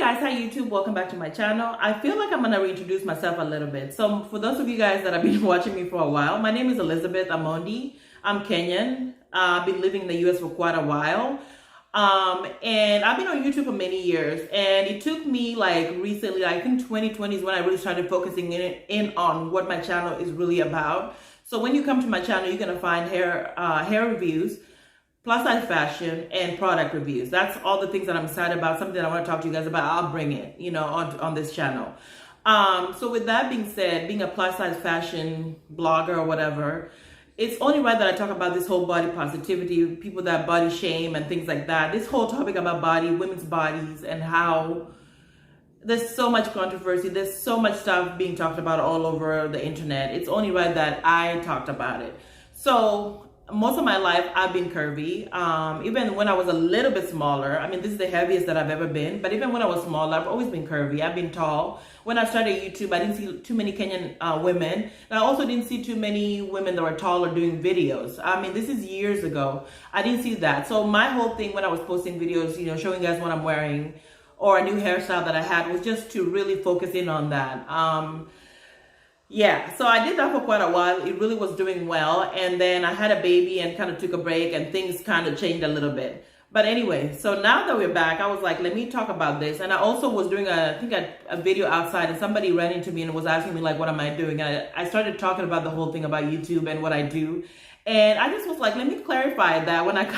guys, hi YouTube, welcome back to my channel. I feel like I'm gonna reintroduce myself a little bit. So for those of you guys that have been watching me for a while, my name is Elizabeth Amondi. I'm Kenyan. I've been living in the US for quite a while. And I've been on YouTube for many years, and it took me like recently, I think 2020 is when I really started focusing in on what my channel is really about. So when you come to my channel, you're gonna find hair reviews, plus size fashion, and product reviews. That's all the things that I'm excited about, something that I want to talk to you guys about. I'll bring it, on this channel. So with that being said, being a plus size fashion blogger or whatever, it's only right that I talk about this whole body positivity, people that body shame and things like that. This whole topic about body, women's bodies, and how there's so much controversy. There's so much stuff being talked about all over the internet. It's only right that I talked about it. So most of my life, I've been curvy. Even when I was a little bit smaller, I mean, this is the heaviest that I've ever been, but even when I was smaller, I've always been curvy. I've been tall. When I started YouTube, I didn't see too many Kenyan women. And I also didn't see too many women that were taller doing videos. I mean, this is years ago. I didn't see that. So my whole thing when I was posting videos, showing you guys what I'm wearing or a new hairstyle that I had was just to really focus in on that. Yeah, so I did that for quite a while. It really was doing well. And then I had a baby and kind of took a break and things kind of changed a little bit. But anyway, so now that we're back, I was like, let me talk about this. And I also was doing a video outside, and somebody ran into me and was asking me like, what am I doing? I started talking about the whole thing about YouTube and what I do. And I just was like, let me clarify that when I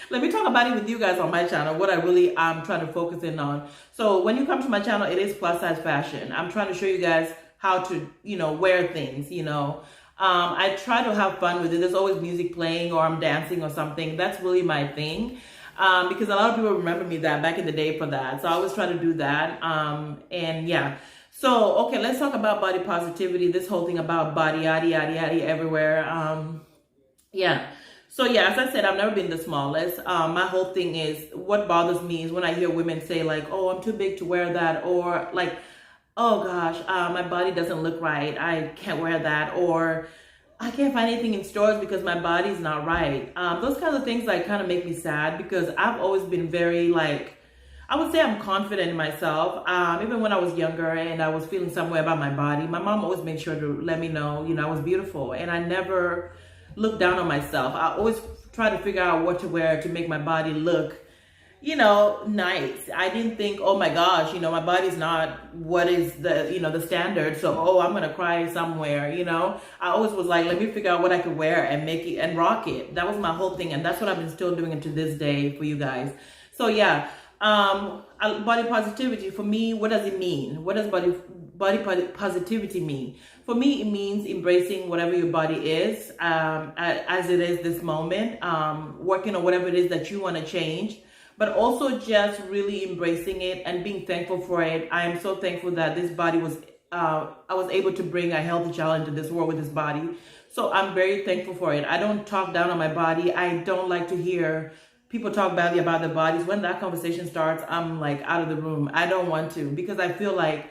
let me talk about it with you guys on my channel, what I really am trying to focus in on. So when you come to my channel, it is plus size fashion. I'm trying to show you guys how to, wear things, I try to have fun with it. There's always music playing or I'm dancing or something. That's really my thing. Because a lot of people remember me that back in the day for that. So I always try to do that. And yeah. So, okay, let's talk about body positivity. This whole thing about body, yaddy, yaddy, yaddy, everywhere. Yeah. So yeah, as I said, I've never been the smallest. My whole thing is, what bothers me is when I hear women say like, oh, I'm too big to wear that, or like, oh gosh, my body doesn't look right, I can't wear that, or I can't find anything in stores because my body's not right. Those kinds of things like kind of make me sad, because I've always been very I would say I'm confident in myself. Even when I was younger and I was feeling some way about my body, my mom always made sure to let me know, I was beautiful, and I never looked down on myself. I always try to figure out what to wear to make my body look nice. I didn't think, oh my gosh, my body's not what is the, the standard. So, oh, I'm going to cry somewhere, I always was like, let me figure out what I could wear and make it and rock it. That was my whole thing. And that's what I've been still doing to this day for you guys. So yeah, body positivity for me, what does it mean? What does body positivity mean? For me, it means embracing whatever your body is, as it is this moment, working on whatever it is that you want to change, but also just really embracing it and being thankful for it. I am so thankful that this body was, I was able to bring a healthy child into this world with this body. So I'm very thankful for it. I don't talk down on my body. I don't like to hear people talk badly about their bodies. When that conversation starts, I'm like out of the room. I don't want to, because I feel like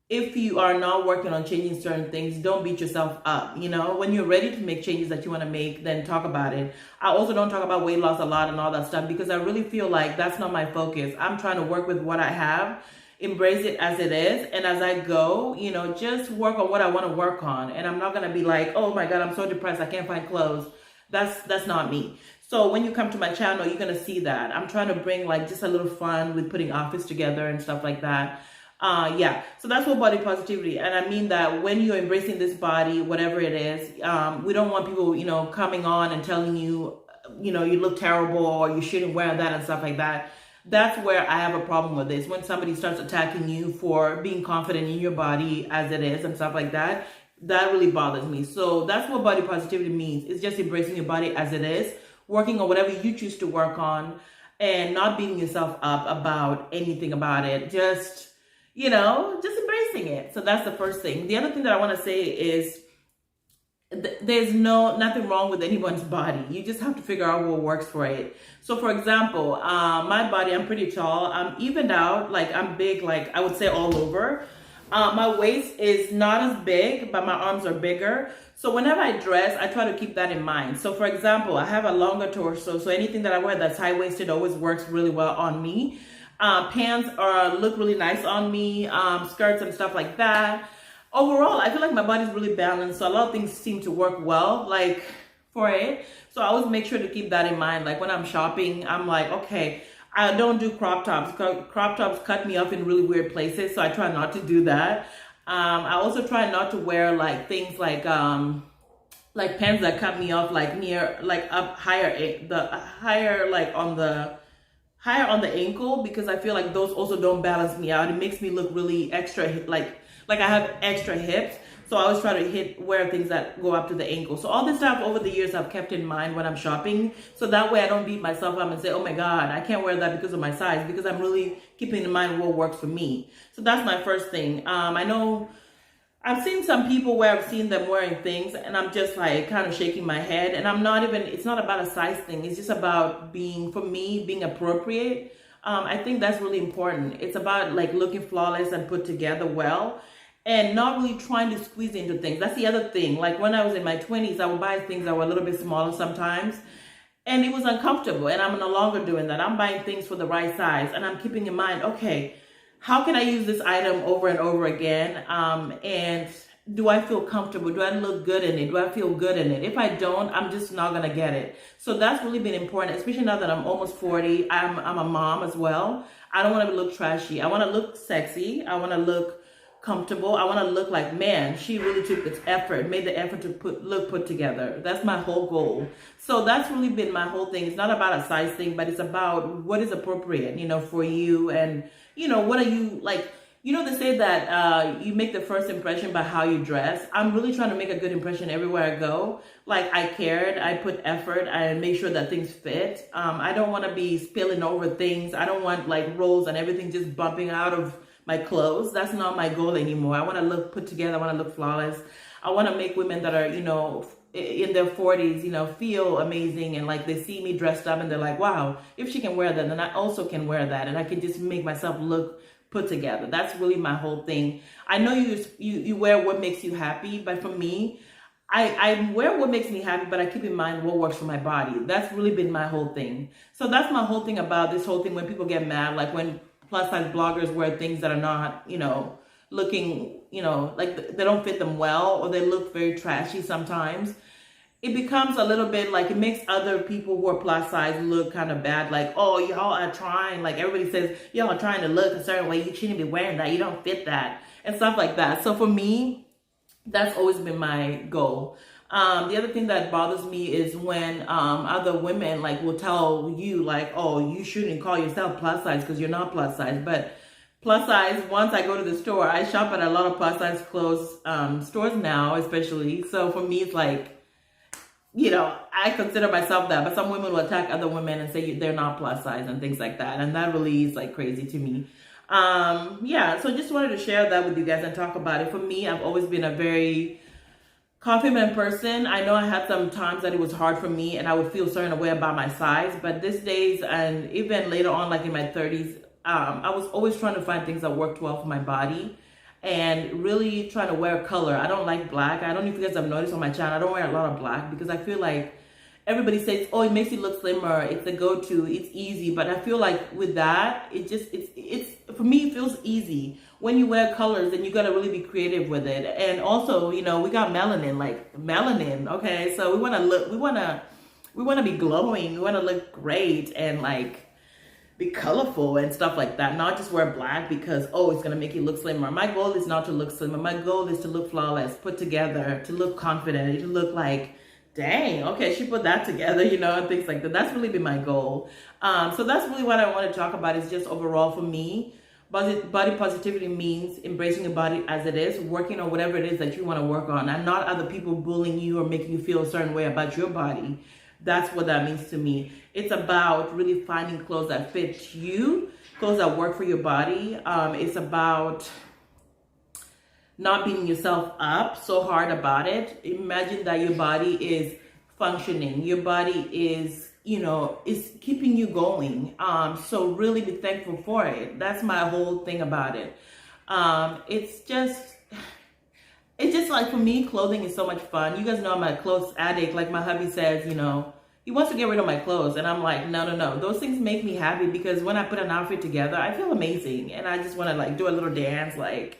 if you are not working on changing certain things, don't beat yourself up. When you're ready to make changes that you want to make, then talk about it. I also don't talk about weight loss a lot and all that stuff, because I really feel like that's not my focus. I'm trying to work with what I have, embrace it as it is. And as I go, just work on what I want to work on. And I'm not going to be like, oh my God, I'm so depressed, I can't find clothes. That's not me. So when you come to my channel, you're going to see that. I'm trying to bring just a little fun with putting outfits together and stuff like that. Yeah, so that's what body positivity. And I mean that when you're embracing this body, whatever it is, we don't want people, coming on and telling you, you look terrible or you shouldn't wear that and stuff like that. That's where I have a problem with this. When somebody starts attacking you for being confident in your body as it is and stuff like that, that really bothers me. So that's what body positivity means. It's just embracing your body as it is, working on whatever you choose to work on, and not beating yourself up about anything about it. Just embracing it. So that's the first thing. The other thing that I want to say is there's nothing wrong with anyone's body. You just have to figure out what works for it. So for example, my body, I'm pretty tall. I'm evened out. I'm big, I would say all over. My waist is not as big, but my arms are bigger. So whenever I dress, I try to keep that in mind. So for example, I have a longer torso. So anything that I wear that's high-waisted always works really well on me. Pants look really nice on me, skirts and stuff like that. Overall, I feel like my body's really balanced, so a lot of things seem to work well, like for it. So I always make sure to keep that in mind. Like when I'm shopping, I'm like, okay, I don't do crop tops. Crop tops cut me off in really weird places, so I try not to do that. I also try not to wear like things like pants that cut me off like near, like up higher, the higher, like on the higher on the ankle, because I feel like those also don't balance me out. It makes me look really extra, like I have extra hips. So I always try to wear things that go up to the ankle. So all this stuff over the years I've kept in mind when I'm shopping. So that way I don't beat myself up and say, oh my God, I can't wear that because of my size, because I'm really keeping in mind what works for me. So that's my first thing. I know I've seen some people where I've seen them wearing things and I'm just like kind of shaking my head, and I'm not even, it's not about a size thing. It's just about being, for me, being appropriate. I think that's really important. It's about like looking flawless and put together well, and not really trying to squeeze into things. That's the other thing. Like when I was in my 20s, I would buy things that were a little bit smaller sometimes, and it was uncomfortable, and I'm no longer doing that. I'm buying things for the right size, and I'm keeping in mind, okay, how can I use this item over and over again? And do I feel comfortable? Do I look good in it? Do I feel good in it? If I don't, I'm just not gonna get it. So that's really been important, especially now that I'm almost 40. I'm a mom as well. I don't wanna look trashy. I wanna look sexy. I wanna look comfortable. I want to look like, man, she really took this effort, made the effort to look put together. That's my whole goal. So that's really been my whole thing. It's not about a size thing, but it's about what is appropriate, for you. And, what are you like, they say that you make the first impression by how you dress. I'm really trying to make a good impression everywhere I go. Like I cared, I put effort, I make sure that things fit. I don't want to be spilling over things. I don't want like rolls and everything just bumping out of my clothes. That's not my goal anymore. I want to look put together. I want to look flawless. I want to make women that are, in their 40s, feel amazing, and like they see me dressed up and they're like, wow, if she can wear that, then I also can wear that, and I can just make myself look put together. That's really my whole thing. I know you wear what makes you happy, but for me, I wear what makes me happy, but I keep in mind what works for my body. That's really been my whole thing. So that's my whole thing about this whole thing. When people get mad, like when plus size bloggers wear things that are not, looking, like they don't fit them well, or they look very trashy sometimes. It becomes a little bit like, it makes other people who are plus size look kind of bad. Like, oh, y'all are trying, like everybody says, y'all are trying to look a certain way. You shouldn't be wearing that. You don't fit that, and stuff like that. So for me, that's always been my goal. The other thing that bothers me is when other women like will tell you like, oh, you shouldn't call yourself plus size because you're not plus size. But plus size, once I go to the store, I shop at a lot of plus size clothes stores now, especially. So for me, it's like, I consider myself that, but some women will attack other women and say they're not plus size and things like that. And that really is like crazy to me. So just wanted to share that with you guys and talk about it. For me, I've always been a very confident person. I know I had some times that it was hard for me and I would feel certain way about my size, but these days and even later on, like in my 30s, I was always trying to find things that worked well for my body and really trying to wear color. I don't like black. I don't know if you guys have noticed on my channel, I don't wear a lot of black because I feel like everybody says, oh, it makes you look slimmer. It's a go-to. It's easy. But I feel like with that, it's for me, it feels easy. When you wear colors, then you got to really be creative with it. And also, we got melanin, okay? So we want to be glowing. We want to look great and like be colorful and stuff like that. Not just wear black because, oh, it's going to make you look slimmer. My goal is not to look slimmer. My goal is to look flawless, put together, to look confident, to look like, dang, okay, she put that together, and things like that. That's really been my goal. So that's really what I want to talk about, is just overall for me, body positivity means embracing your body as it is, working on whatever it is that you want to work on, and not other people bullying you or making you feel a certain way about your body. That's what that means to me. It's about really finding clothes that fit you, clothes that work for your body. It's about not beating yourself up so hard about it. Imagine that your body is functioning. Your body is, is keeping you going. So really be thankful for it. That's my whole thing about it. It's just like, for me, clothing is so much fun. You guys know I'm a clothes addict. Like my hubby says, he wants to get rid of my clothes. And I'm like, no, no, no. Those things make me happy because when I put an outfit together, I feel amazing. And I just want to like do a little dance, like,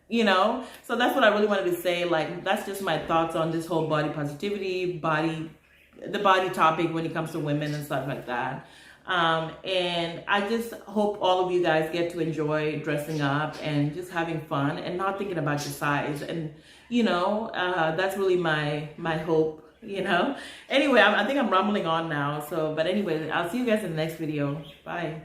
you know? So that's what I really wanted to say. Like, that's just my thoughts on this whole body positivity, the body topic when it comes to women and stuff like that. And I just hope all of you guys get to enjoy dressing up and just having fun and not thinking about your size. And, you know, that's really my hope, you know. Anyway, I think I'm rambling on now. So, but anyway, I'll see you guys in the next video. Bye.